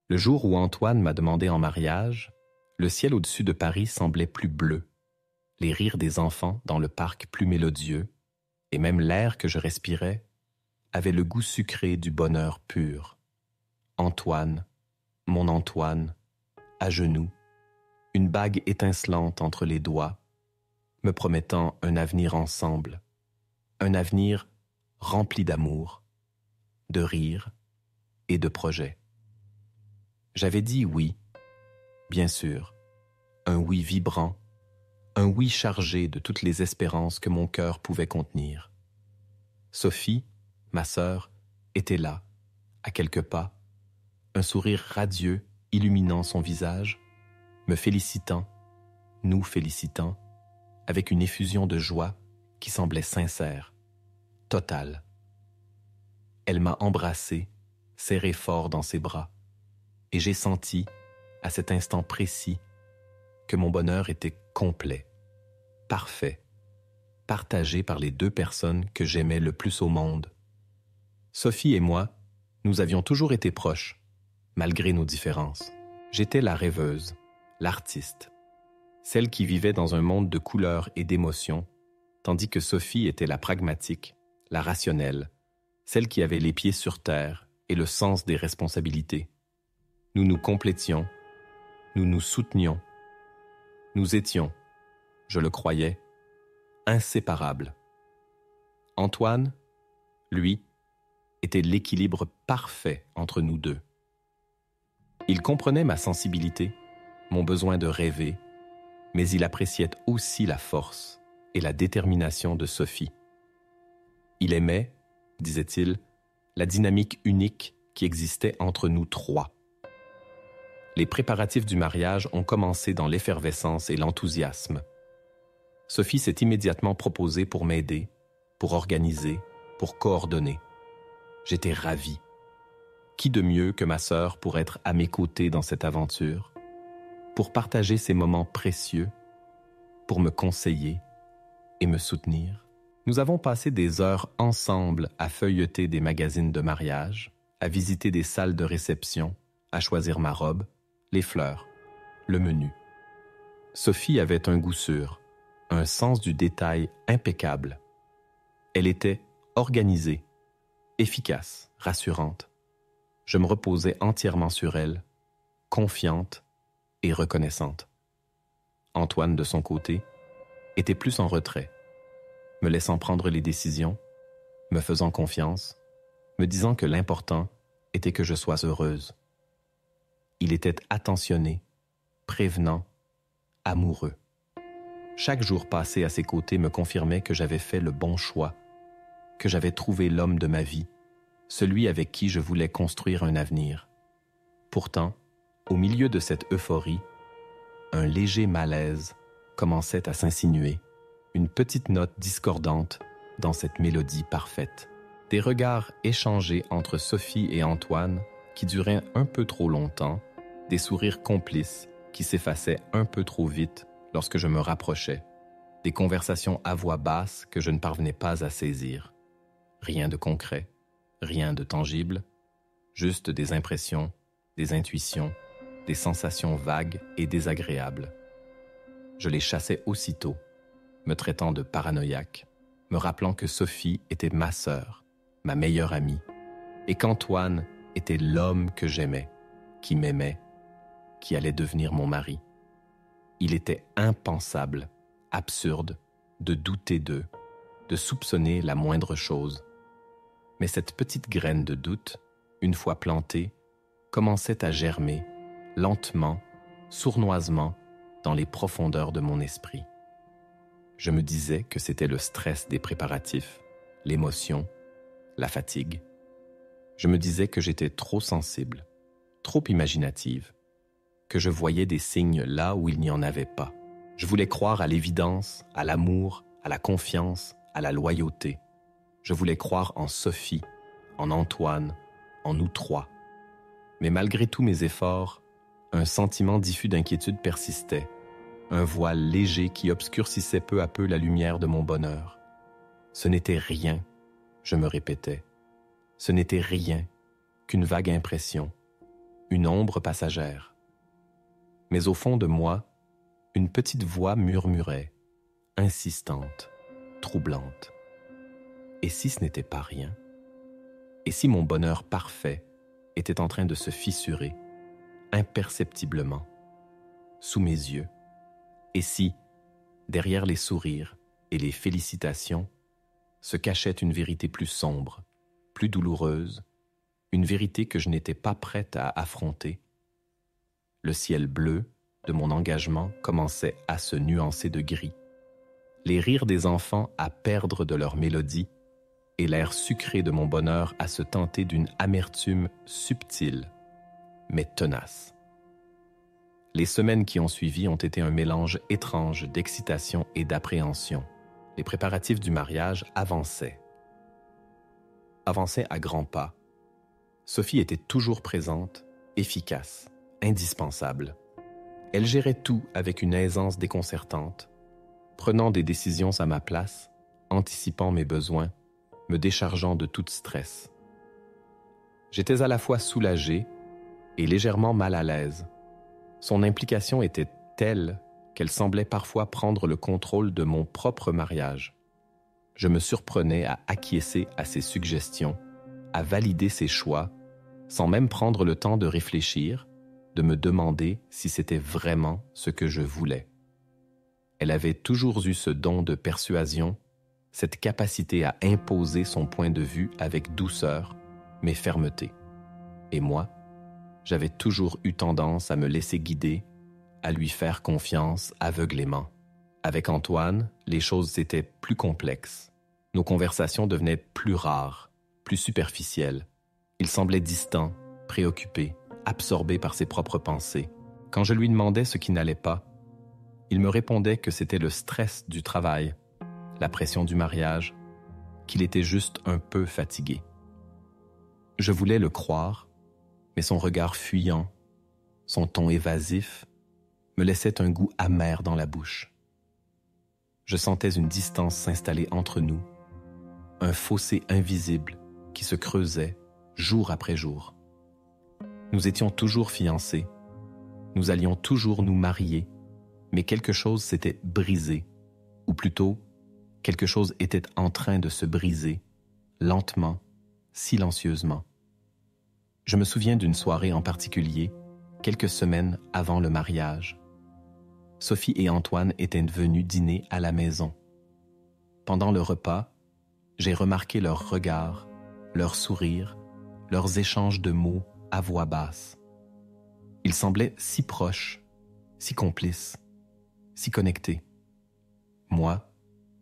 Le jour où Antoine m'a demandé en mariage, le ciel au-dessus de Paris semblait plus bleu, les rires des enfants dans le parc plus mélodieux, et même l'air que je respirais avait le goût sucré du bonheur pur. Antoine, mon Antoine, à genoux, une bague étincelante entre les doigts, me promettant un avenir ensemble, un avenir rempli d'amour, de rire et de projets. J'avais dit oui, bien sûr, un oui vibrant, un oui chargé de toutes les espérances que mon cœur pouvait contenir. Sophie, ma sœur, était là, à quelques pas, un sourire radieux illuminant son visage, me félicitant, nous félicitant, avec une effusion de joie qui semblait sincère, totale. Elle m'a embrassé, serré fort dans ses bras, et j'ai senti, à cet instant précis, que mon bonheur était complet, parfait, partagé par les deux personnes que j'aimais le plus au monde. Sophie et moi, nous avions toujours été proches, malgré nos différences. J'étais la rêveuse, l'artiste, celle qui vivait dans un monde de couleurs et d'émotions, tandis que Sophie était la pragmatique, la rationnelle, celle qui avait les pieds sur terre et le sens des responsabilités. Nous nous complétions, nous nous soutenions. Nous étions, je le croyais, inséparables. Antoine, lui, était l'équilibre parfait entre nous deux. Il comprenait ma sensibilité, mon besoin de rêver, mais il appréciait aussi la force et la détermination de Sophie. Il aimait, disait-il, la dynamique unique qui existait entre nous trois. Les préparatifs du mariage ont commencé dans l'effervescence et l'enthousiasme. Sophie s'est immédiatement proposée pour m'aider, pour organiser, pour coordonner. J'étais ravi. Qui de mieux que ma sœur pour être à mes côtés dans cette aventure, pour partager ces moments précieux, pour me conseiller et me soutenir? Nous avons passé des heures ensemble à feuilleter des magazines de mariage, à visiter des salles de réception, à choisir ma robe, les fleurs, le menu. Sophie avait un goût sûr, un sens du détail impeccable. Elle était organisée, efficace, rassurante. Je me reposais entièrement sur elle, confiante et reconnaissante. Antoine, de son côté, était plus en retrait, me laissant prendre les décisions, me faisant confiance, me disant que l'important était que je sois heureuse. Il était attentionné, prévenant, amoureux. Chaque jour passé à ses côtés me confirmait que j'avais fait le bon choix, que j'avais trouvé l'homme de ma vie, celui avec qui je voulais construire un avenir. Pourtant, au milieu de cette euphorie, un léger malaise commençait à s'insinuer, une petite note discordante dans cette mélodie parfaite. Des regards échangés entre Sophie et Antoine qui duraient un peu trop longtemps, des sourires complices qui s'effaçaient un peu trop vite lorsque je me rapprochais, des conversations à voix basse que je ne parvenais pas à saisir. Rien de concret, rien de tangible, juste des impressions, des intuitions, des sensations vagues et désagréables. Je les chassais aussitôt, me traitant de paranoïaque, me rappelant que Sophie était ma sœur, ma meilleure amie, et qu'Antoine était l'homme que j'aimais, qui m'aimait, qui allait devenir mon mari. Il était impensable, absurde, de douter d'eux, de soupçonner la moindre chose. Mais cette petite graine de doute, une fois plantée, commençait à germer, lentement, sournoisement, dans les profondeurs de mon esprit. Je me disais que c'était le stress des préparatifs, l'émotion, la fatigue. Je me disais que j'étais trop sensible, trop imaginative, que je voyais des signes là où il n'y en avait pas. Je voulais croire à l'évidence, à l'amour, à la confiance, à la loyauté. Je voulais croire en Sophie, en Antoine, en nous trois. Mais malgré tous mes efforts, un sentiment diffus d'inquiétude persistait, un voile léger qui obscurcissait peu à peu la lumière de mon bonheur. Ce n'était rien, je me répétais. Ce n'était rien qu'une vague impression, une ombre passagère. Mais au fond de moi, une petite voix murmurait, insistante, troublante. Et si ce n'était pas rien? Et si mon bonheur parfait était en train de se fissurer, imperceptiblement, sous mes yeux? Et si, derrière les sourires et les félicitations, se cachait une vérité plus sombre, plus douloureuse, une vérité que je n'étais pas prête à affronter? Le ciel bleu de mon engagement commençait à se nuancer de gris, les rires des enfants à perdre de leur mélodie et l'air sucré de mon bonheur à se tenter d'une amertume subtile, mais tenace. Les semaines qui ont suivi ont été un mélange étrange d'excitation et d'appréhension. Les préparatifs du mariage avançaient à grands pas. Sophie était toujours présente, efficace, indispensable. Elle gérait tout avec une aisance déconcertante, prenant des décisions à ma place, anticipant mes besoins, me déchargeant de tout stress. J'étais à la fois soulagé et légèrement mal à l'aise. Son implication était telle qu'elle semblait parfois prendre le contrôle de mon propre mariage. Je me surprenais à acquiescer à ses suggestions, à valider ses choix, sans même prendre le temps de réfléchir, de me demander si c'était vraiment ce que je voulais. Elle avait toujours eu ce don de persuasion, cette capacité à imposer son point de vue avec douceur, mais fermeté. Et moi, j'avais toujours eu tendance à me laisser guider, à lui faire confiance aveuglément. Avec Antoine, les choses étaient plus complexes. Nos conversations devenaient plus rares, plus superficielles. Il semblait distant, préoccupé, absorbé par ses propres pensées. Quand je lui demandais ce qui n'allait pas, il me répondait que c'était le stress du travail, la pression du mariage, qu'il était juste un peu fatigué. Je voulais le croire, mais son regard fuyant, son ton évasif, me laissait un goût amer dans la bouche. Je sentais une distance s'installer entre nous, un fossé invisible qui se creusait jour après jour. Nous étions toujours fiancés, nous allions toujours nous marier, mais quelque chose s'était brisé, ou plutôt, quelque chose était en train de se briser, lentement, silencieusement. Je me souviens d'une soirée en particulier, quelques semaines avant le mariage. Sophie et Antoine étaient venus dîner à la maison. Pendant le repas, j'ai remarqué leurs regards, leurs sourires, leurs échanges de mots à voix basse. Ils semblaient si proches, si complices, si connectés. Moi,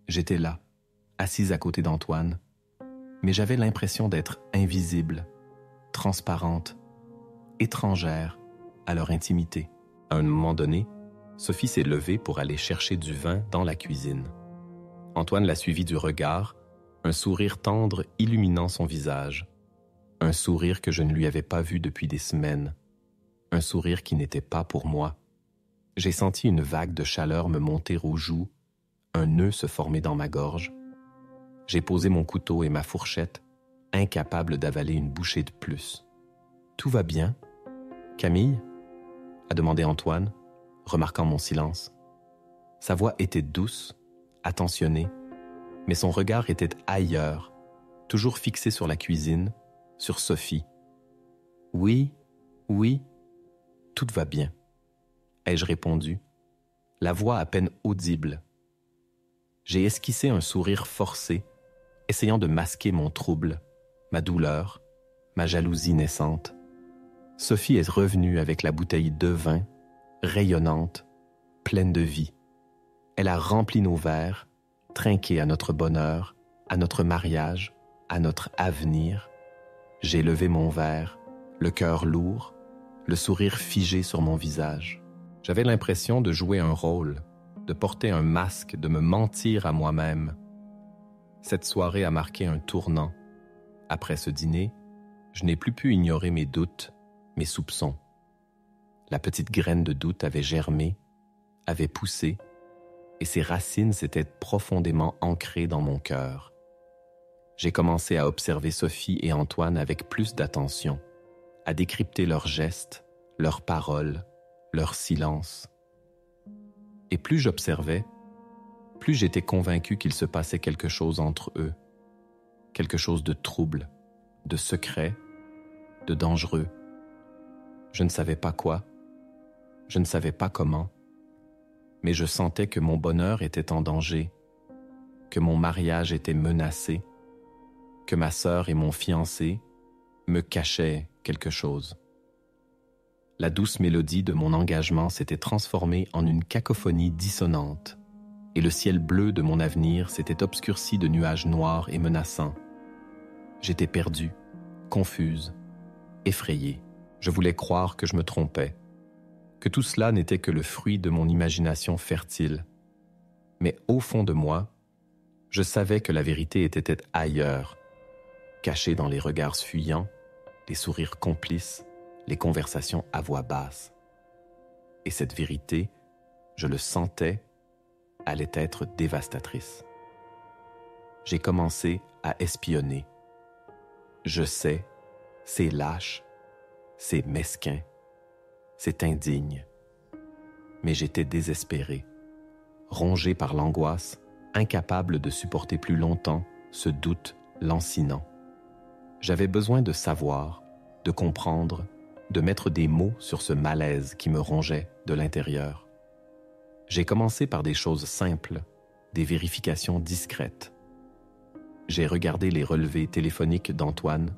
j'étais là, assise à côté d'Antoine, mais j'avais l'impression d'être invisible, transparente, étrangère à leur intimité. À un moment donné, Sophie s'est levée pour aller chercher du vin dans la cuisine. Antoine l'a suivie du regard, un sourire tendre illuminant son visage. Un sourire que je ne lui avais pas vu depuis des semaines. Un sourire qui n'était pas pour moi. J'ai senti une vague de chaleur me monter aux joues, un nœud se former dans ma gorge. J'ai posé mon couteau et ma fourchette, incapable d'avaler une bouchée de plus. « Tout va bien, Camille ?» a demandé Antoine, remarquant mon silence. Sa voix était douce, attentionnée, mais son regard était ailleurs, toujours fixé sur la cuisine, sur Sophie. « Oui, oui, tout va bien, » ai-je répondu, la voix à peine audible. J'ai esquissé un sourire forcé, essayant de masquer mon trouble, ma douleur, ma jalousie naissante. Sophie est revenue avec la bouteille de vin, rayonnante, pleine de vie. Elle a rempli nos verres, trinqué à notre bonheur, à notre mariage, à notre avenir. J'ai levé mon verre, le cœur lourd, le sourire figé sur mon visage. J'avais l'impression de jouer un rôle, de porter un masque, de me mentir à moi-même. Cette soirée a marqué un tournant. Après ce dîner, je n'ai plus pu ignorer mes doutes, mes soupçons. La petite graine de doute avait germé, avait poussé, et ses racines s'étaient profondément ancrées dans mon cœur. J'ai commencé à observer Sophie et Antoine avec plus d'attention, à décrypter leurs gestes, leurs paroles, leurs silences. Et plus j'observais, plus j'étais convaincu qu'il se passait quelque chose entre eux, quelque chose de trouble, de secret, de dangereux. Je ne savais pas quoi, je ne savais pas comment, mais je sentais que mon bonheur était en danger, que mon mariage était menacé, que ma sœur et mon fiancé me cachaient quelque chose. La douce mélodie de mon engagement s'était transformée en une cacophonie dissonante, et le ciel bleu de mon avenir s'était obscurci de nuages noirs et menaçants. J'étais perdue, confuse, effrayée. Je voulais croire que je me trompais, que tout cela n'était que le fruit de mon imagination fertile. Mais au fond de moi, je savais que la vérité était ailleurs, cachée dans les regards fuyants, les sourires complices, les conversations à voix basse. Et cette vérité, je le sentais, allait être dévastatrice. J'ai commencé à espionner. Je sais, c'est lâche, c'est mesquin, c'est indigne. Mais j'étais désespéré, rongé par l'angoisse, incapable de supporter plus longtemps ce doute lancinant. J'avais besoin de savoir, de comprendre, de mettre des mots sur ce malaise qui me rongeait de l'intérieur. J'ai commencé par des choses simples, des vérifications discrètes. J'ai regardé les relevés téléphoniques d'Antoine,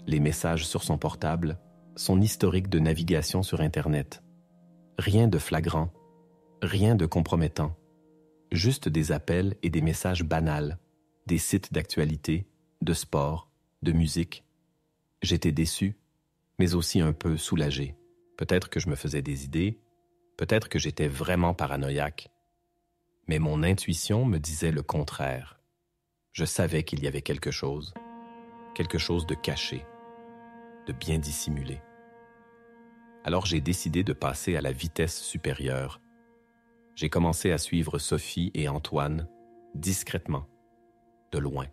les messages sur son portable, son historique de navigation sur Internet. Rien de flagrant, rien de compromettant. Juste des appels et des messages banals, des sites d'actualité, de sport, de musique. J'étais déçu, mais aussi un peu soulagé. Peut-être que je me faisais des idées, peut-être que j'étais vraiment paranoïaque. Mais mon intuition me disait le contraire. Je savais qu'il y avait quelque chose de caché, de bien dissimulé. Alors j'ai décidé de passer à la vitesse supérieure. J'ai commencé à suivre Sophie et Antoine discrètement, de loin.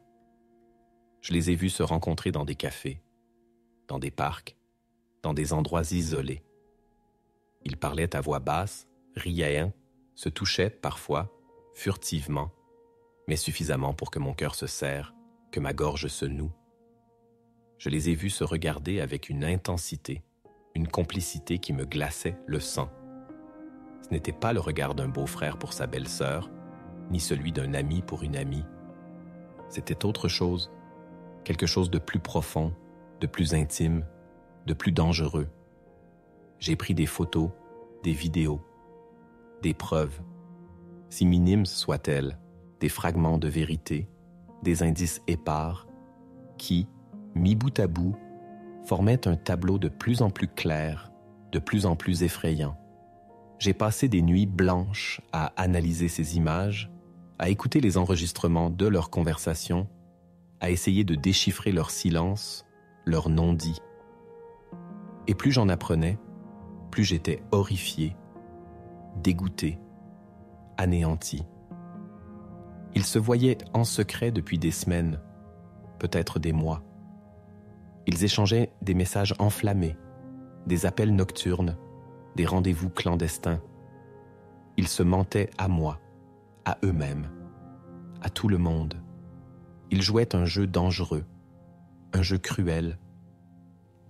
Je les ai vus se rencontrer dans des cafés, dans des parcs, dans des endroits isolés. Ils parlaient à voix basse, riaient, se touchaient parfois, furtivement, mais suffisamment pour que mon cœur se serre, que ma gorge se noue. Je les ai vus se regarder avec une intensité, une complicité qui me glaçait le sang. Ce n'était pas le regard d'un beau-frère pour sa belle-sœur, ni celui d'un ami pour une amie. C'était autre chose, quelque chose de plus profond, de plus intime, de plus dangereux. J'ai pris des photos, des vidéos, des preuves, si minimes soient-elles, des fragments de vérité, des indices épars, qui, mis bout à bout, formaient un tableau de plus en plus clair, de plus en plus effrayant. J'ai passé des nuits blanches à analyser ces images, à écouter les enregistrements de leurs conversations, à essayer de déchiffrer leur silence, leur non-dit. Et plus j'en apprenais, plus j'étais horrifié, dégoûté, anéanti. Ils se voyaient en secret depuis des semaines, peut-être des mois. Ils échangeaient des messages enflammés, des appels nocturnes, des rendez-vous clandestins. Ils se mentaient à moi, à eux-mêmes, à tout le monde. Ils jouaient un jeu dangereux, un jeu cruel,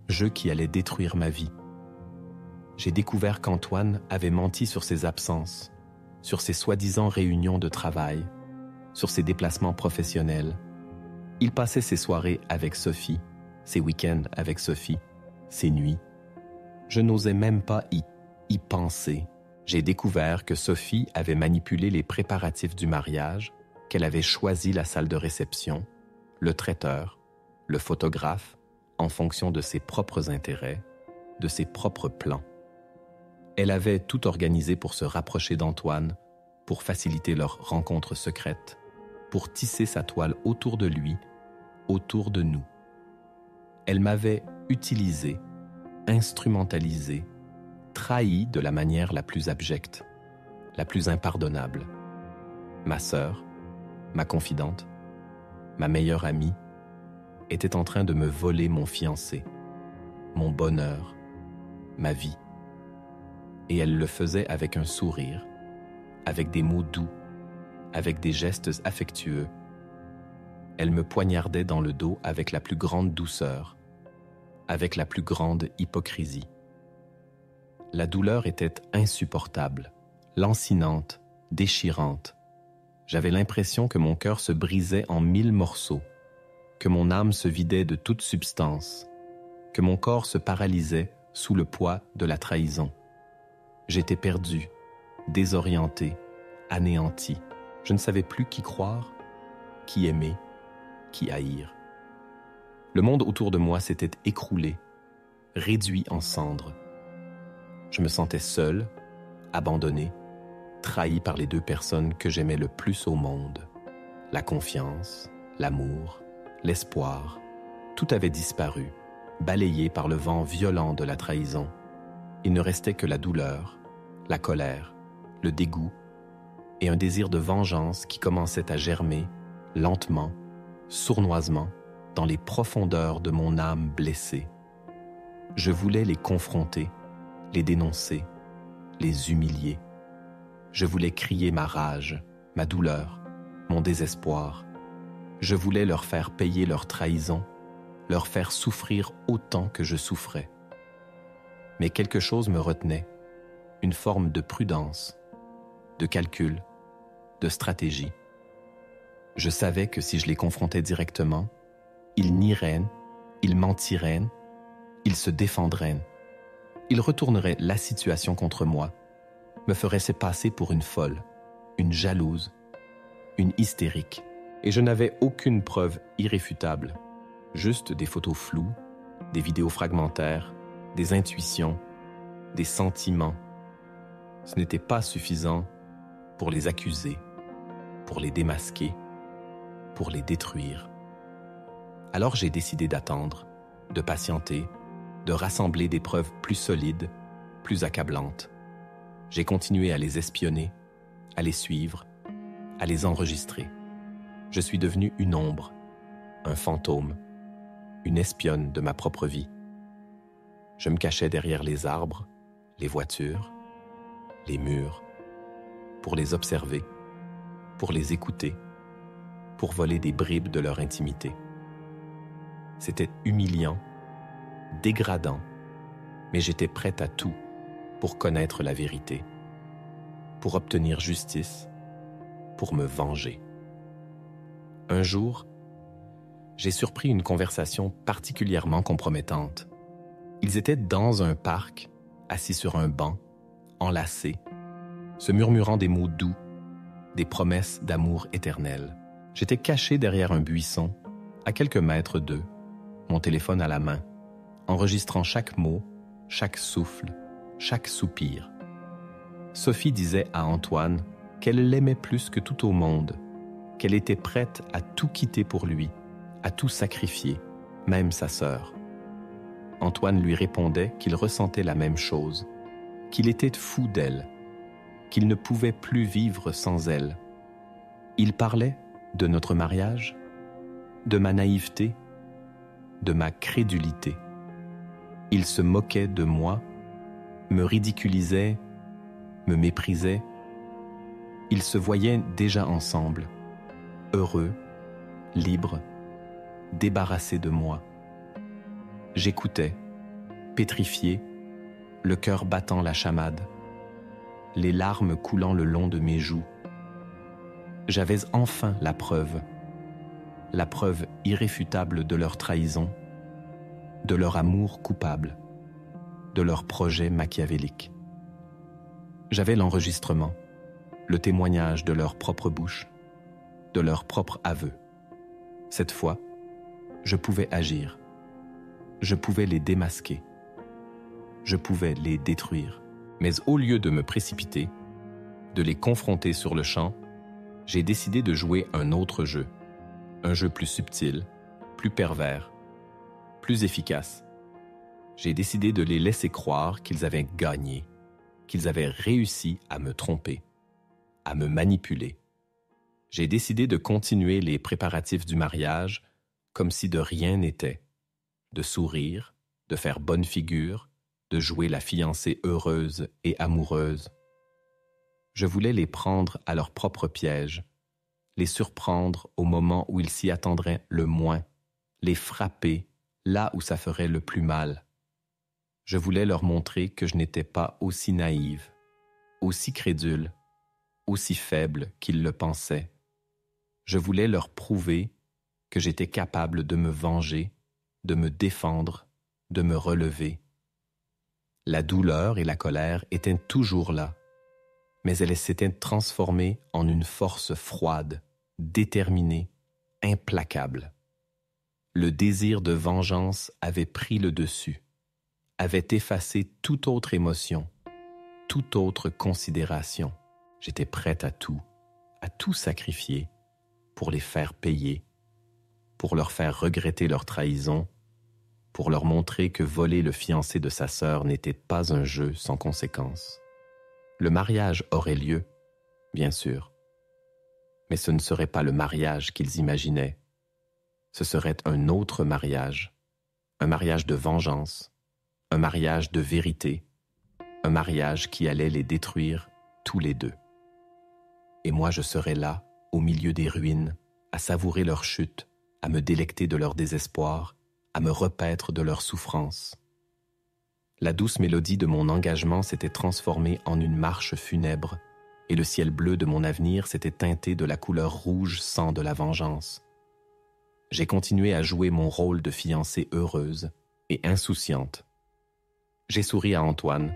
jeu qui allait détruire ma vie. J'ai découvert qu'Antoine avait menti sur ses absences, sur ses soi-disant réunions de travail, sur ses déplacements professionnels. Il passait ses soirées avec Sophie, ses week-ends avec Sophie, ses nuits. Je n'osais même pas y penser. J'ai découvert que Sophie avait manipulé les préparatifs du mariage, qu'elle avait choisi la salle de réception, le traiteur, le photographe, en fonction de ses propres intérêts, de ses propres plans. Elle avait tout organisé pour se rapprocher d'Antoine, pour faciliter leur rencontre secrète, pour tisser sa toile autour de lui, autour de nous. Elle m'avait utilisé, instrumentalisé, trahi de la manière la plus abjecte, la plus impardonnable. Ma sœur, ma confidente, ma meilleure amie, était en train de me voler mon fiancé. mon bonheur, ma vie. Et elle le faisait avec un sourire, avec des mots doux, avec des gestes affectueux. Elle me poignardait dans le dos avec la plus grande douceur, avec la plus grande hypocrisie. La douleur était insupportable, lancinante, déchirante. J'avais l'impression que mon cœur se brisait en 1000 morceaux, que mon âme se vidait de toute substance, que mon corps se paralysait sous le poids de la trahison. J'étais perdu, désorienté, anéanti. Je ne savais plus qui croire, qui aimer, qui haïr. Le monde autour de moi s'était écroulé, réduit en cendres. Je me sentais seul, abandonné, trahi par les deux personnes que j'aimais le plus au monde. La confiance, l'amour, l'espoir, tout avait disparu, balayé par le vent violent de la trahison. Il ne restait que la douleur, la colère, le dégoût et un désir de vengeance qui commençait à germer, lentement, sournoisement, dans les profondeurs de mon âme blessée. Je voulais les confronter, les dénoncer, les humilier. Je voulais crier ma rage, ma douleur, mon désespoir. Je voulais leur faire payer leur trahison, leur faire souffrir autant que je souffrais. Mais quelque chose me retenait, une forme de prudence, de calcul, de stratégie. Je savais que si je les confrontais directement, ils nieraient, ils mentiraient, ils se défendraient. Ils retourneraient la situation contre moi, me feraient se passer pour une folle, une jalouse, une hystérique. Et je n'avais aucune preuve irréfutable, juste des photos floues, des vidéos fragmentaires, des intuitions, des sentiments. Ce n'était pas suffisant pour les accuser, pour les démasquer, pour les détruire. Alors j'ai décidé d'attendre, de patienter, de rassembler des preuves plus solides, plus accablantes. J'ai continué à les espionner, à les suivre, à les enregistrer. Je suis devenu une ombre, un fantôme, une espionne de ma propre vie. Je me cachais derrière les arbres, les voitures, les murs, pour les observer, pour les écouter, pour voler des bribes de leur intimité. C'était humiliant, dégradant, mais j'étais prête à tout pour connaître la vérité, pour obtenir justice, pour me venger. Un jour, j'ai surpris une conversation particulièrement compromettante. Ils étaient dans un parc, assis sur un banc, enlacés, se murmurant des mots doux, des promesses d'amour éternel. J'étais caché derrière un buisson, à quelques mètres d'eux, mon téléphone à la main, enregistrant chaque mot, chaque souffle, chaque soupir. Sophie disait à Antoine qu'elle l'aimait plus que tout au monde, qu'elle était prête à tout quitter pour lui, à tout sacrifier, même sa sœur. Antoine lui répondait qu'il ressentait la même chose, qu'il était fou d'elle, qu'il ne pouvait plus vivre sans elle. Il parlait de notre mariage, de ma naïveté, de ma crédulité. Il se moquait de moi, me ridiculisait, me méprisait. Ils se voyaient déjà ensemble, heureux, libres, débarrassés de moi. J'écoutais, pétrifié, le cœur battant la chamade, les larmes coulant le long de mes joues. J'avais enfin la preuve irréfutable de leur trahison, de leur amour coupable, de leur projet machiavélique. J'avais l'enregistrement, le témoignage de leur propre bouche, de leur propre aveu. Cette fois, je pouvais agir. Je pouvais les démasquer. Je pouvais les détruire. Mais au lieu de me précipiter, de les confronter sur le champ, j'ai décidé de jouer un autre jeu. Un jeu plus subtil, plus pervers, plus efficace. J'ai décidé de les laisser croire qu'ils avaient gagné, qu'ils avaient réussi à me tromper, à me manipuler. J'ai décidé de continuer les préparatifs du mariage comme si de rien n'était, de sourire, de faire bonne figure, de jouer la fiancée heureuse et amoureuse. Je voulais les prendre à leur propre piège, les surprendre au moment où ils s'y attendraient le moins, les frapper là où ça ferait le plus mal. Je voulais leur montrer que je n'étais pas aussi naïve, aussi crédule, aussi faible qu'ils le pensaient. Je voulais leur prouver que j'étais capable de me venger, de me défendre, de me relever. La douleur et la colère étaient toujours là, mais elles s'étaient transformées en une force froide, déterminée, implacable. Le désir de vengeance avait pris le dessus, avait effacé toute autre émotion, toute autre considération. J'étais prête à tout sacrifier pour les faire payer, pour leur faire regretter leur trahison, pour leur montrer que voler le fiancé de sa sœur n'était pas un jeu sans conséquence. Le mariage aurait lieu, bien sûr, mais ce ne serait pas le mariage qu'ils imaginaient. Ce serait un autre mariage, un mariage de vengeance, un mariage de vérité, un mariage qui allait les détruire tous les deux. Et moi je serais là, au milieu des ruines, à savourer leur chute, à me délecter de leur désespoir, à me repaître de leur souffrance. La douce mélodie de mon engagement s'était transformée en une marche funèbre, et le ciel bleu de mon avenir s'était teinté de la couleur rouge sang de la vengeance. J'ai continué à jouer mon rôle de fiancée heureuse et insouciante. J'ai souri à Antoine,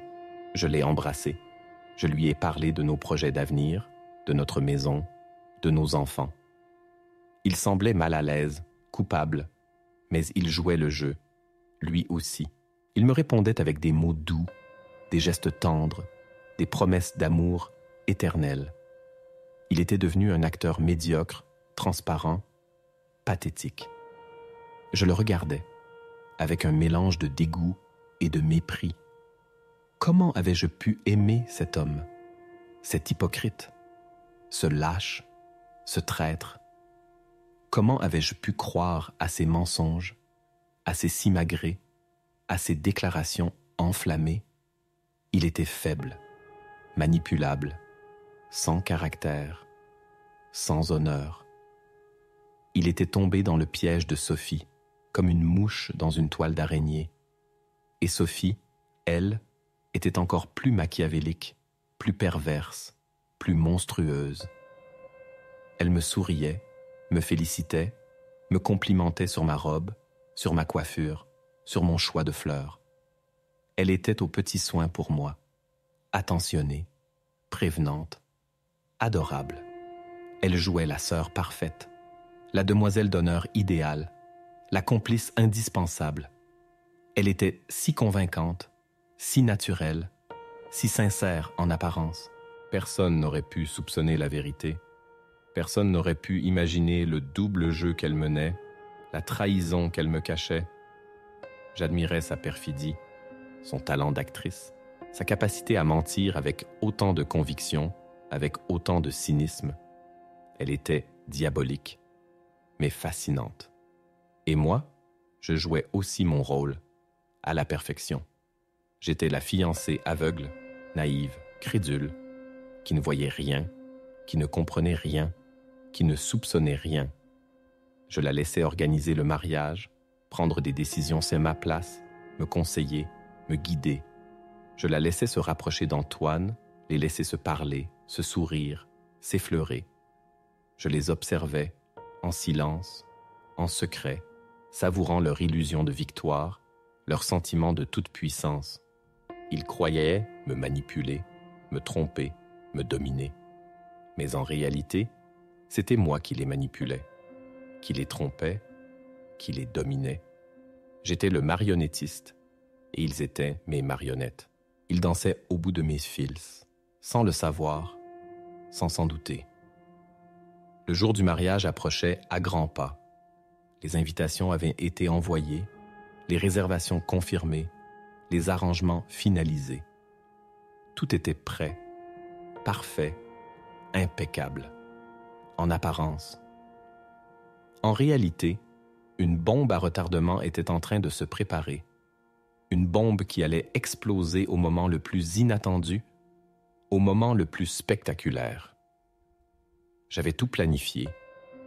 je l'ai embrassé, je lui ai parlé de nos projets d'avenir, de notre maison, de nos enfants. Il semblait mal à l'aise, coupable, mais il jouait le jeu, lui aussi. Il me répondait avec des mots doux, des gestes tendres, des promesses d'amour éternel. Il était devenu un acteur médiocre, transparent, pathétique. Je le regardais, avec un mélange de dégoût et de mépris. Comment avais-je pu aimer cet homme, cet hypocrite, ce lâche, ce traître? Comment avais-je pu croire à ses mensonges, à ses simagrées, à ses déclarations enflammées? Il était faible, manipulable, sans caractère, sans honneur. Il était tombé dans le piège de Sophie, comme une mouche dans une toile d'araignée. Et Sophie, elle, était encore plus machiavélique, plus perverse, plus monstrueuse. Elle me souriait, me félicitait, me complimentait sur ma robe, sur ma coiffure, sur mon choix de fleurs. Elle était aux petits soins pour moi, attentionnée, prévenante, adorable. Elle jouait la sœur parfaite, la demoiselle d'honneur idéale, la complice indispensable. Elle était si convaincante, si naturelle, si sincère en apparence. Personne n'aurait pu soupçonner la vérité. Personne n'aurait pu imaginer le double jeu qu'elle menait, la trahison qu'elle me cachait. J'admirais sa perfidie, son talent d'actrice, sa capacité à mentir avec autant de conviction, avec autant de cynisme. Elle était diabolique, mais fascinante. Et moi, je jouais aussi mon rôle, à la perfection. J'étais la fiancée aveugle, naïve, crédule, qui ne voyait rien, qui ne comprenait rien, qui ne soupçonnait rien. Je la laissais organiser le mariage, prendre des décisions à ma place, me conseiller, me guider. Je la laissais se rapprocher d'Antoine, les laisser se parler, se sourire, s'effleurer. Je les observais, en silence, en secret, savourant leur illusion de victoire, leur sentiment de toute puissance. Ils croyaient me manipuler, me tromper, me dominer. Mais en réalité, c'était moi qui les manipulais, qui les trompais, qui les dominais. J'étais le marionnettiste et ils étaient mes marionnettes. Ils dansaient au bout de mes fils, sans le savoir, sans s'en douter. Le jour du mariage approchait à grands pas. Les invitations avaient été envoyées, les réservations confirmées, les arrangements finalisés. Tout était prêt, parfait, impeccable, en apparence. En réalité, une bombe à retardement était en train de se préparer. une bombe qui allait exploser au moment le plus inattendu, au moment le plus spectaculaire. J'avais tout planifié,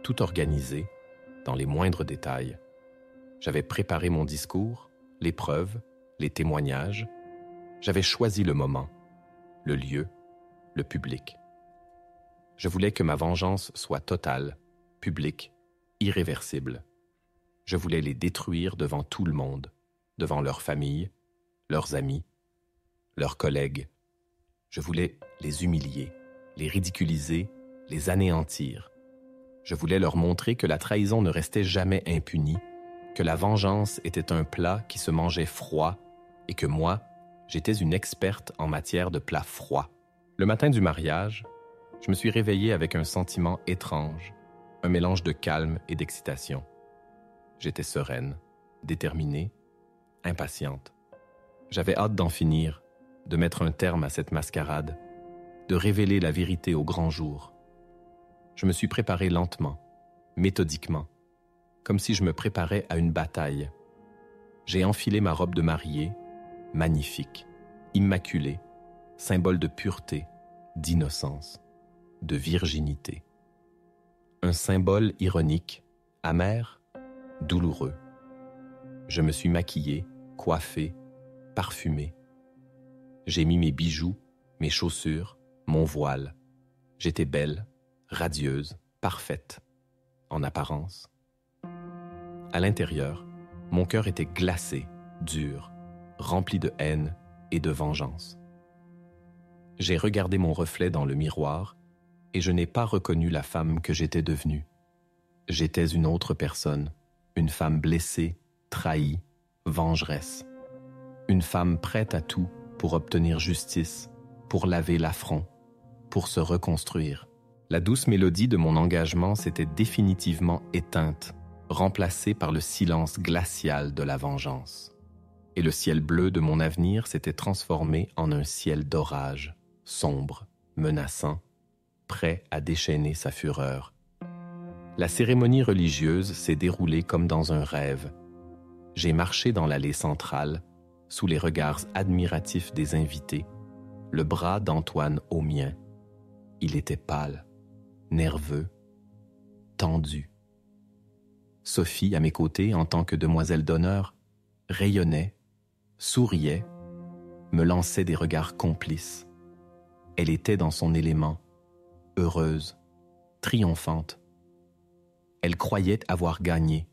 tout organisé, dans les moindres détails. J'avais préparé mon discours, les preuves, les témoignages. J'avais choisi le moment, le lieu, le public. Je voulais que ma vengeance soit totale, publique, irréversible. Je voulais les détruire devant tout le monde, devant leurs familles, leurs amis, leurs collègues. Je voulais les humilier, les ridiculiser, les anéantir. Je voulais leur montrer que la trahison ne restait jamais impunie, que la vengeance était un plat qui se mangeait froid et que moi, j'étais une experte en matière de plats froids. Le matin du mariage, je me suis réveillée avec un sentiment étrange, un mélange de calme et d'excitation. J'étais sereine, déterminée, impatiente. J'avais hâte d'en finir, de mettre un terme à cette mascarade, de révéler la vérité au grand jour. Je me suis préparée lentement, méthodiquement, comme si je me préparais à une bataille. J'ai enfilé ma robe de mariée, magnifique, immaculée, symbole de pureté, d'innocence, de virginité. Un symbole ironique, amer, douloureux. Je me suis maquillée, coiffée, parfumée. J'ai mis mes bijoux, mes chaussures, mon voile. J'étais belle, radieuse, parfaite, en apparence. À l'intérieur, mon cœur était glacé, dur, rempli de haine et de vengeance. J'ai regardé mon reflet dans le miroir et je n'ai pas reconnu la femme que j'étais devenue. J'étais une autre personne, une femme blessée, trahie, vengeresse. Une femme prête à tout pour obtenir justice, pour laver l'affront, pour se reconstruire. La douce mélodie de mon engagement s'était définitivement éteinte, remplacée par le silence glacial de la vengeance. Et le ciel bleu de mon avenir s'était transformé en un ciel d'orage, sombre, menaçant, prêt à déchaîner sa fureur. La cérémonie religieuse s'est déroulée comme dans un rêve. J'ai marché dans l'allée centrale, sous les regards admiratifs des invités, le bras d'Antoine au mien. Il était pâle, nerveux, tendu. Sophie, à mes côtés, en tant que demoiselle d'honneur, rayonnait, souriait, me lançait des regards complices. Elle était dans son élément, heureuse, triomphante. Elle croyait avoir gagné.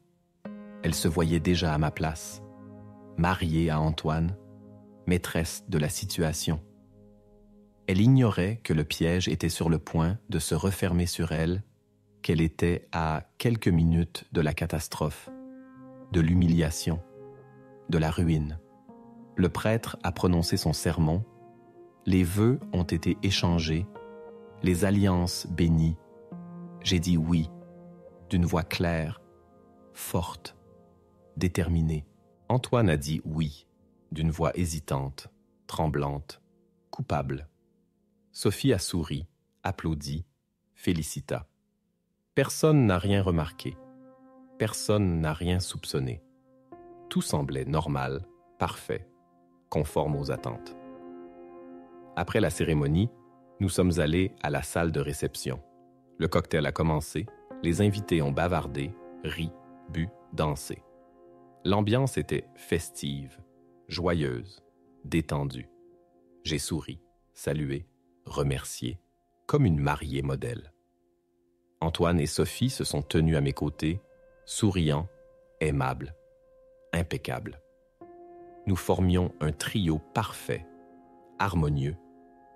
Elle se voyait déjà à ma place, mariée à Antoine, maîtresse de la situation. Elle ignorait que le piège était sur le point de se refermer sur elle, qu'elle était à quelques minutes de la catastrophe, de l'humiliation, de la ruine. Le prêtre a prononcé son sermon, les vœux ont été échangés, les alliances bénies. J'ai dit oui, d'une voix claire, forte, déterminée. Antoine a dit oui, d'une voix hésitante, tremblante, coupable. Sophie a souri, applaudi, félicita. Personne n'a rien remarqué. Personne n'a rien soupçonné. Tout semblait normal, parfait, conforme aux attentes. Après la cérémonie, nous sommes allés à la salle de réception. Le cocktail a commencé, les invités ont bavardé, ri, bu, dansé. L'ambiance était festive, joyeuse, détendue. J'ai souri, salué, remercié, comme une mariée modèle. Antoine et Sophie se sont tenus à mes côtés, souriants, aimables, impeccables. Nous formions un trio parfait, harmonieux,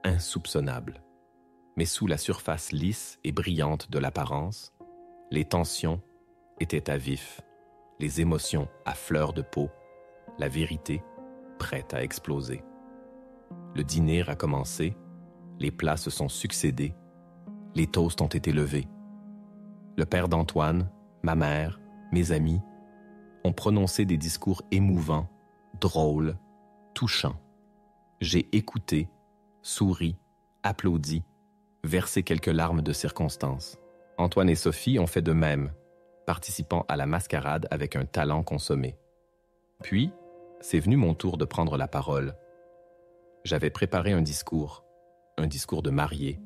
insoupçonnable. Mais sous la surface lisse et brillante de l'apparence, les tensions étaient à vif, les émotions à fleur de peau, la vérité prête à exploser. Le dîner a commencé, les plats se sont succédés, les toasts ont été levés. Le père d'Antoine, ma mère, mes amis ont prononcé des discours émouvants, drôles, touchants. J'ai écouté, souri, applaudi, versé quelques larmes de circonstance. Antoine et Sophie ont fait de même, participant à la mascarade avec un talent consommé. Puis, c'est venu mon tour de prendre la parole. J'avais préparé un discours de mariée,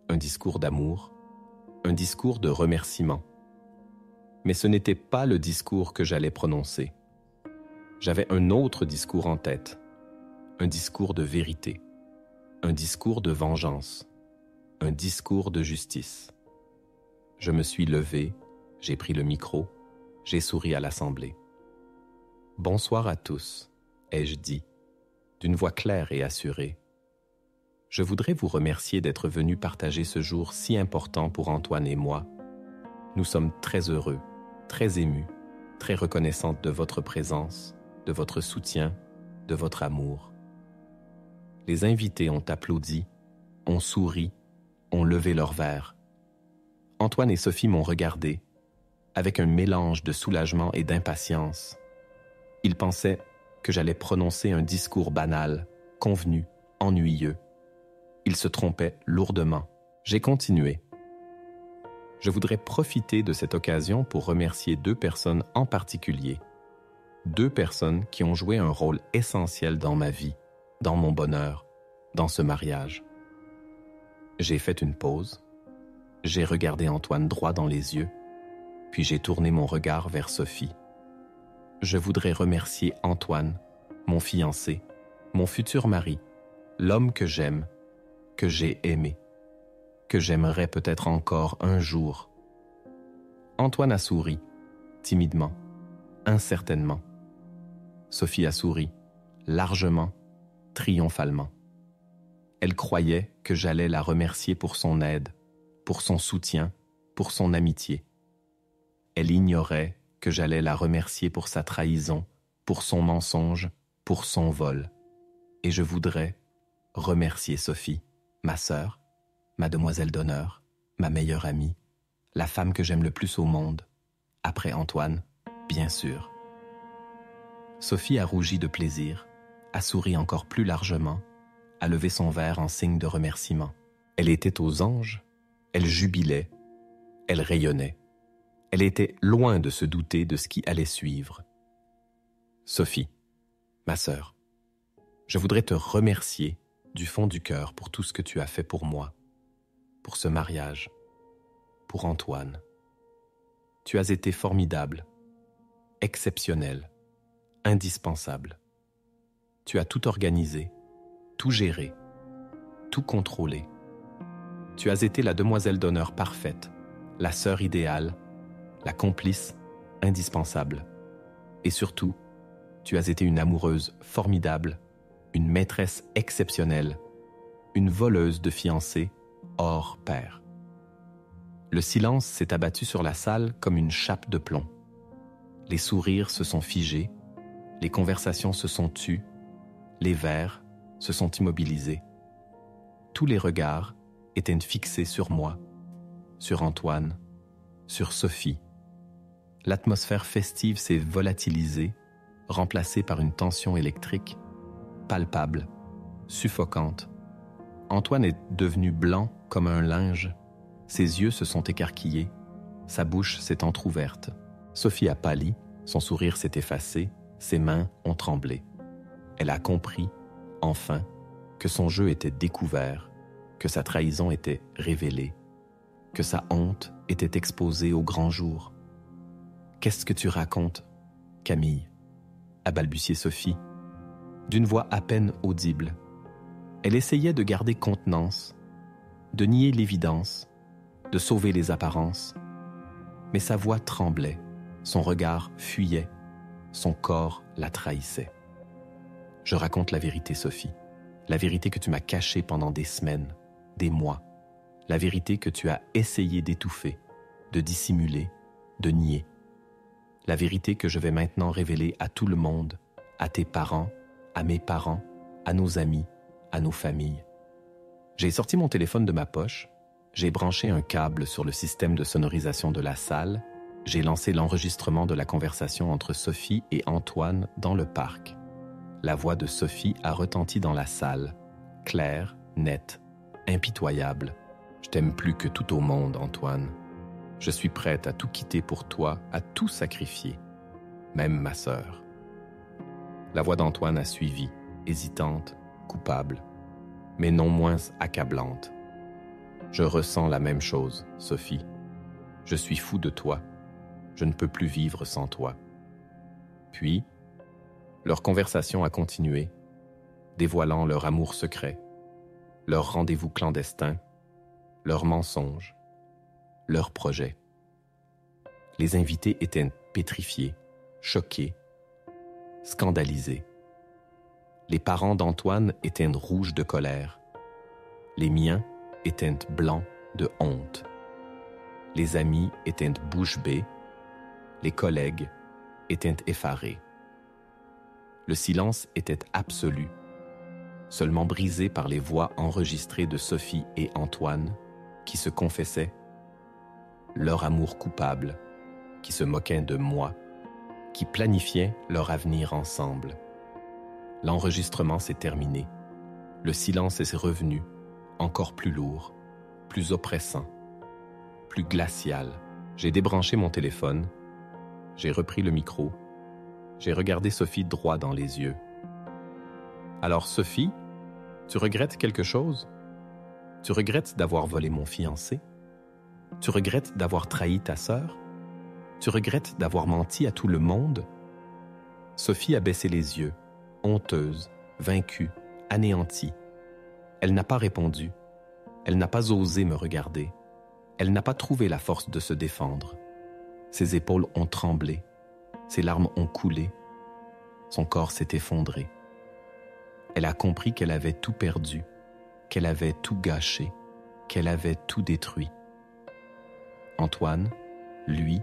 un discours d'amour, un discours de remerciement. Mais ce n'était pas le discours que j'allais prononcer. J'avais un autre discours en tête, un discours de vérité, un discours de vengeance, un discours de justice. Je me suis levé, j'ai pris le micro, j'ai souri à l'Assemblée. « Bonsoir à tous », ai-je dit, d'une voix claire et assurée. Je voudrais vous remercier d'être venus partager ce jour si important pour Antoine et moi. Nous sommes très heureux, très émus, très reconnaissantes de votre présence, de votre soutien, de votre amour. Les invités ont applaudi, ont souri, ont levé leurs verres. Antoine et Sophie m'ont regardé, avec un mélange de soulagement et d'impatience. Ils pensaient que j'allais prononcer un discours banal, convenu, ennuyeux. Ils se trompaient lourdement. J'ai continué. Je voudrais profiter de cette occasion pour remercier 2 personnes en particulier. 2 personnes qui ont joué un rôle essentiel dans ma vie, dans mon bonheur, dans ce mariage. J'ai fait une pause. J'ai regardé Antoine droit dans les yeux, puis j'ai tourné mon regard vers Sophie. Je voudrais remercier Antoine, mon fiancé, mon futur mari, l'homme que j'aime, que j'ai aimé, que j'aimerais peut-être encore un jour. Antoine a souri, timidement, incertainement. Sophie a souri, largement, triomphalement. Elle croyait que j'allais la remercier pour son aide, pour son soutien, pour son amitié. Elle ignorait que j'allais la remercier pour sa trahison, pour son mensonge, pour son vol. Et je voudrais remercier Sophie, ma sœur, ma demoiselle d'honneur, ma meilleure amie, la femme que j'aime le plus au monde, après Antoine, bien sûr. Sophie a rougi de plaisir, a souri encore plus largement, a levé son verre en signe de remerciement. Elle était aux anges, elle jubilait, elle rayonnait. Elle était loin de se douter de ce qui allait suivre. Sophie, ma sœur, je voudrais te remercier du fond du cœur pour tout ce que tu as fait pour moi, pour ce mariage, pour Antoine. Tu as été formidable, exceptionnel, indispensable. Tu as tout organisé, tout géré, tout contrôlé. Tu as été la demoiselle d'honneur parfaite, la sœur idéale, la complice indispensable. Et surtout, tu as été une amoureuse formidable, une maîtresse exceptionnelle, une voleuse de fiancés hors pair. Le silence s'est abattu sur la salle comme une chape de plomb. Les sourires se sont figés, les conversations se sont tues, les verres se sont immobilisés. Tous les regards étaient fixés sur moi, sur Antoine, sur Sophie. L'atmosphère festive s'est volatilisée, remplacée par une tension électrique, palpable, suffocante. Antoine est devenu blanc comme un linge, ses yeux se sont écarquillés, sa bouche s'est entr'ouverte. Sophie a pâli, son sourire s'est effacé, ses mains ont tremblé. Elle a compris, enfin, que son jeu était découvert, que sa trahison était révélée, que sa honte était exposée au grand jour. « Qu'est-ce que tu racontes, Camille ?» a balbutié Sophie, d'une voix à peine audible. Elle essayait de garder contenance, de nier l'évidence, de sauver les apparences. Mais sa voix tremblait, son regard fuyait, son corps la trahissait. « Je raconte la vérité, Sophie, la vérité que tu m'as cachée pendant des semaines, des mois, la vérité que tu as essayé d'étouffer, de dissimuler, de nier. La vérité que je vais maintenant révéler à tout le monde, à tes parents, à mes parents, à nos amis, à nos familles. » J'ai sorti mon téléphone de ma poche, j'ai branché un câble sur le système de sonorisation de la salle, j'ai lancé l'enregistrement de la conversation entre Sophie et Antoine dans le parc. La voix de Sophie a retenti dans la salle, claire, nette, impitoyable. « Je t'aime plus que tout au monde, Antoine. Je suis prête à tout quitter pour toi, à tout sacrifier, même ma sœur. » La voix d'Antoine a suivi, hésitante, coupable, mais non moins accablante. Je ressens la même chose, Sophie. Je suis fou de toi. Je ne peux plus vivre sans toi. Puis, leur conversation a continué, dévoilant leur amour secret, leur rendez-vous clandestin, leurs mensonges, leurs projets. Les invités étaient pétrifiés, choqués, scandalisés. Les parents d'Antoine étaient rouges de colère. Les miens étaient blancs de honte. Les amis étaient bouche bée. Les collègues étaient effarés. Le silence était absolu, seulement brisé par les voix enregistrées de Sophie et Antoine qui se confessaient, leur amour coupable, qui se moquaient de moi, qui planifiaient leur avenir ensemble. L'enregistrement s'est terminé. Le silence est revenu, encore plus lourd, plus oppressant, plus glacial. J'ai débranché mon téléphone, j'ai repris le micro, j'ai regardé Sophie droit dans les yeux. Alors Sophie, tu regrettes quelque chose? Tu regrettes d'avoir volé mon fiancé? Tu regrettes d'avoir trahi ta sœur? Tu regrettes d'avoir menti à tout le monde? Sophie a baissé les yeux, honteuse, vaincue, anéantie. Elle n'a pas répondu. Elle n'a pas osé me regarder. Elle n'a pas trouvé la force de se défendre. Ses épaules ont tremblé. Ses larmes ont coulé. Son corps s'est effondré. Elle a compris qu'elle avait tout perdu, qu'elle avait tout gâché, qu'elle avait tout détruit. Antoine, lui,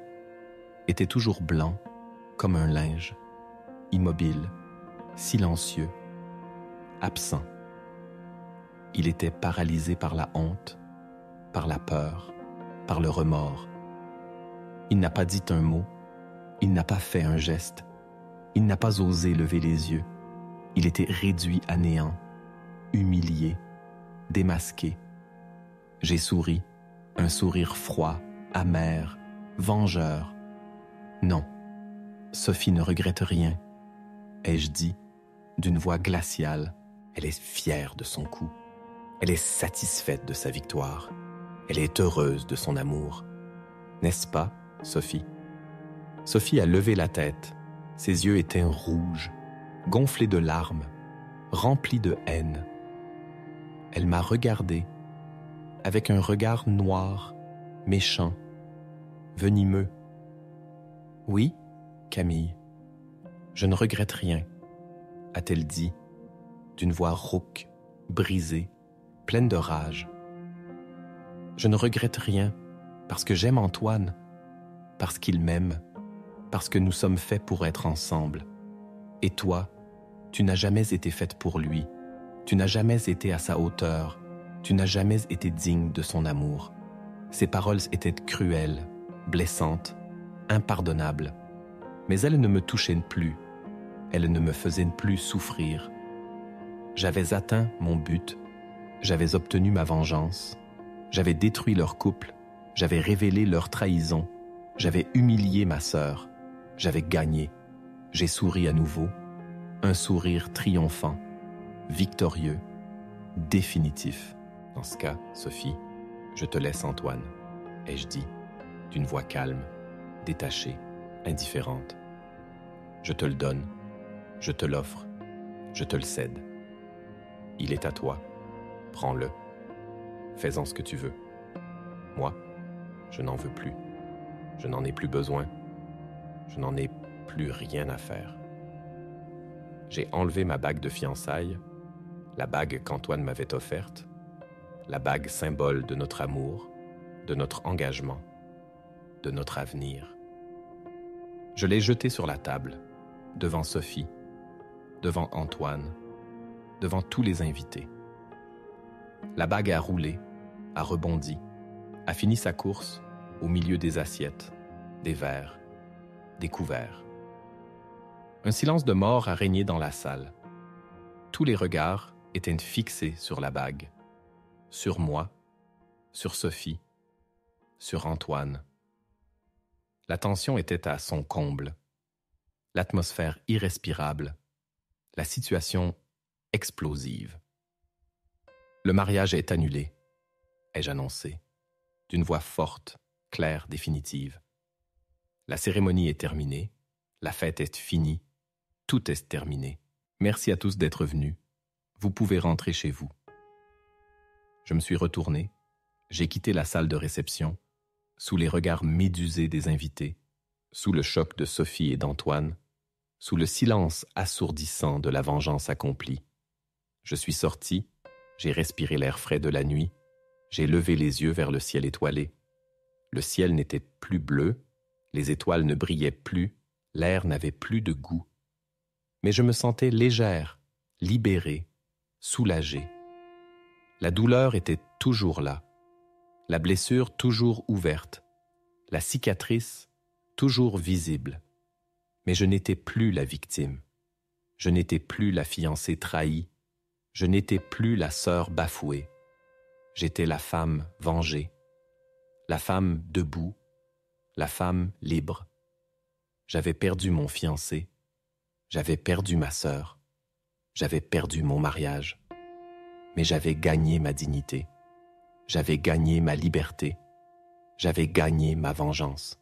était toujours blanc comme un linge, immobile, silencieux, absent. Il était paralysé par la honte, par la peur, par le remords. Il n'a pas dit un mot, il n'a pas fait un geste, il n'a pas osé lever les yeux. Il était réduit à néant, humilié, démasqué. J'ai souri, un sourire froid, amer, vengeur. Non, Sophie ne regrette rien, ai-je dit, d'une voix glaciale. Elle est fière de son coup. Elle est satisfaite de sa victoire. Elle est heureuse de son amour. N'est-ce pas, Sophie? Sophie a levé la tête. Ses yeux étaient rouges, gonflés de larmes, remplis de haine. Elle m'a regardé avec un regard noir, méchant, venimeux. Oui, Camille, je ne regrette rien, a-t-elle dit, d'une voix rauque, brisée, pleine de rage. Je ne regrette rien parce que j'aime Antoine, parce qu'il m'aime, parce que nous sommes faits pour être ensemble. Et toi, tu n'as jamais été faite pour lui, tu n'as jamais été à sa hauteur, tu n'as jamais été digne de son amour. Ses paroles étaient cruelles, blessantes, impardonnables, mais elles ne me touchaient plus, elles ne me faisaient plus souffrir. J'avais atteint mon but, j'avais obtenu ma vengeance, j'avais détruit leur couple, j'avais révélé leur trahison, j'avais humilié ma sœur, j'avais gagné, j'ai souri à nouveau, un sourire triomphant, victorieux, définitif. Dans ce cas, Sophie, je te laisse Antoine, ai-je dit, d'une voix calme, détachée, indifférente. Je te le donne, je te l'offre, je te le cède. Il est à toi, prends-le, fais-en ce que tu veux. Moi, je n'en veux plus, je n'en ai plus besoin, je n'en ai plus rien à faire. J'ai enlevé ma bague de fiançailles, la bague qu'Antoine m'avait offerte, la bague symbole de notre amour, de notre engagement, de notre avenir. Je l'ai jetée sur la table, devant Sophie, devant Antoine, devant tous les invités. La bague a roulé, a rebondi, a fini sa course au milieu des assiettes, des verres, des couverts. Un silence de mort a régné dans la salle. Tous les regards étaient fixés sur la bague, sur moi, sur Sophie, sur Antoine. La tension était à son comble, l'atmosphère irrespirable, La situation explosive. Le mariage est annulé, ai-je annoncé, d'une voix forte, claire, définitive. La cérémonie est terminée, la fête est finie, tout est terminé. Merci à tous d'être venus. Vous pouvez rentrer chez vous. Je me suis retourné, j'ai quitté la salle de réception, sous les regards médusés des invités, sous le choc de Sophie et d'Antoine, sous le silence assourdissant de la vengeance accomplie. Je suis sorti, j'ai respiré l'air frais de la nuit, j'ai levé les yeux vers le ciel étoilé. Le ciel n'était plus bleu, les étoiles ne brillaient plus, l'air n'avait plus de goût. Mais je me sentais légère, libérée, soulagée. La douleur était toujours là, la blessure toujours ouverte, la cicatrice toujours visible. Mais je n'étais plus la victime, je n'étais plus la fiancée trahie, je n'étais plus la sœur bafouée. J'étais la femme vengée, la femme debout, la femme libre. J'avais perdu mon fiancé, j'avais perdu ma sœur, j'avais perdu mon mariage. Mais j'avais gagné ma dignité, j'avais gagné ma liberté, j'avais gagné ma vengeance.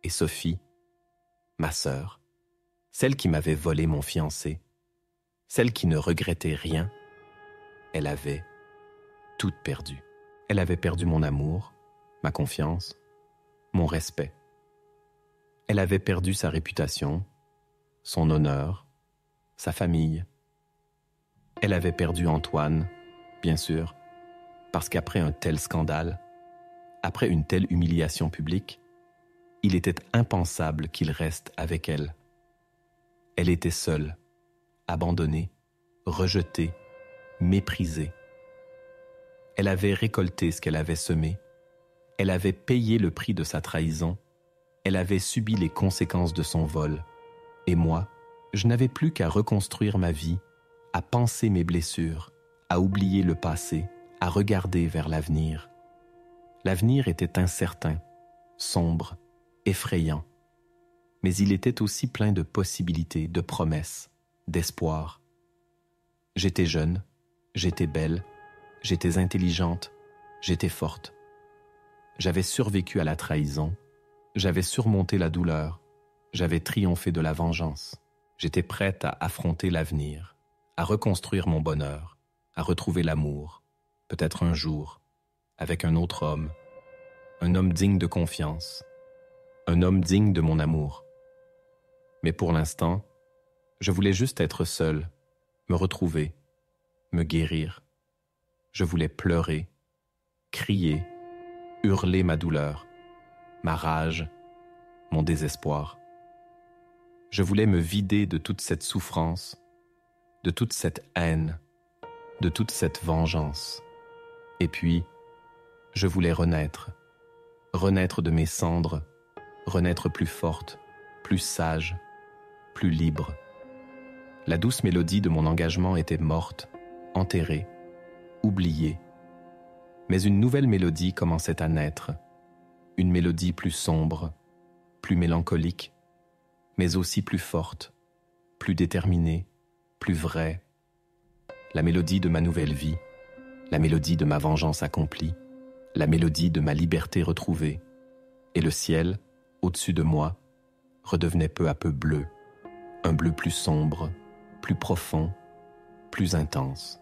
Et Sophie, ma sœur, celle qui m'avait volé mon fiancé, celle qui ne regrettait rien, elle avait tout perdu. Elle avait perdu mon amour, ma confiance, mon respect. Elle avait perdu sa réputation, son honneur, sa famille. Elle avait perdu Antoine, bien sûr, parce qu'après un tel scandale, après une telle humiliation publique, il était impensable qu'il reste avec elle. Elle était seule, abandonnée, rejetée, méprisée. Elle avait récolté ce qu'elle avait semé, elle avait payé le prix de sa trahison, elle avait subi les conséquences de son vol, et moi, je n'avais plus qu'à reconstruire ma vie, à penser mes blessures, à oublier le passé, à regarder vers l'avenir. L'avenir était incertain, sombre, effrayant, mais il était aussi plein de possibilités, de promesses, d'espoir. J'étais jeune, j'étais belle, j'étais intelligente, j'étais forte. J'avais survécu à la trahison, j'avais surmonté la douleur, j'avais triomphé de la vengeance. J'étais prête à affronter l'avenir, à reconstruire mon bonheur, à retrouver l'amour, peut-être un jour, avec un autre homme, un homme digne de confiance, un homme digne de mon amour. Mais pour l'instant, je voulais juste être seule, me retrouver, me guérir. Je voulais pleurer, crier, hurler ma douleur, ma rage, mon désespoir. Je voulais me vider de toute cette souffrance, de toute cette haine, de toute cette vengeance. Et puis, je voulais renaître, renaître de mes cendres, renaître plus forte, plus sage, plus libre. La douce mélodie de mon engagement était morte, enterrée, oubliée. Mais une nouvelle mélodie commençait à naître, une mélodie plus sombre, plus mélancolique, mais aussi plus forte, plus déterminée, plus vraie. La mélodie de ma nouvelle vie, la mélodie de ma vengeance accomplie, la mélodie de ma liberté retrouvée. Et le ciel, au-dessus de moi, redevenait peu à peu bleu, un bleu plus sombre, plus profond, plus intense.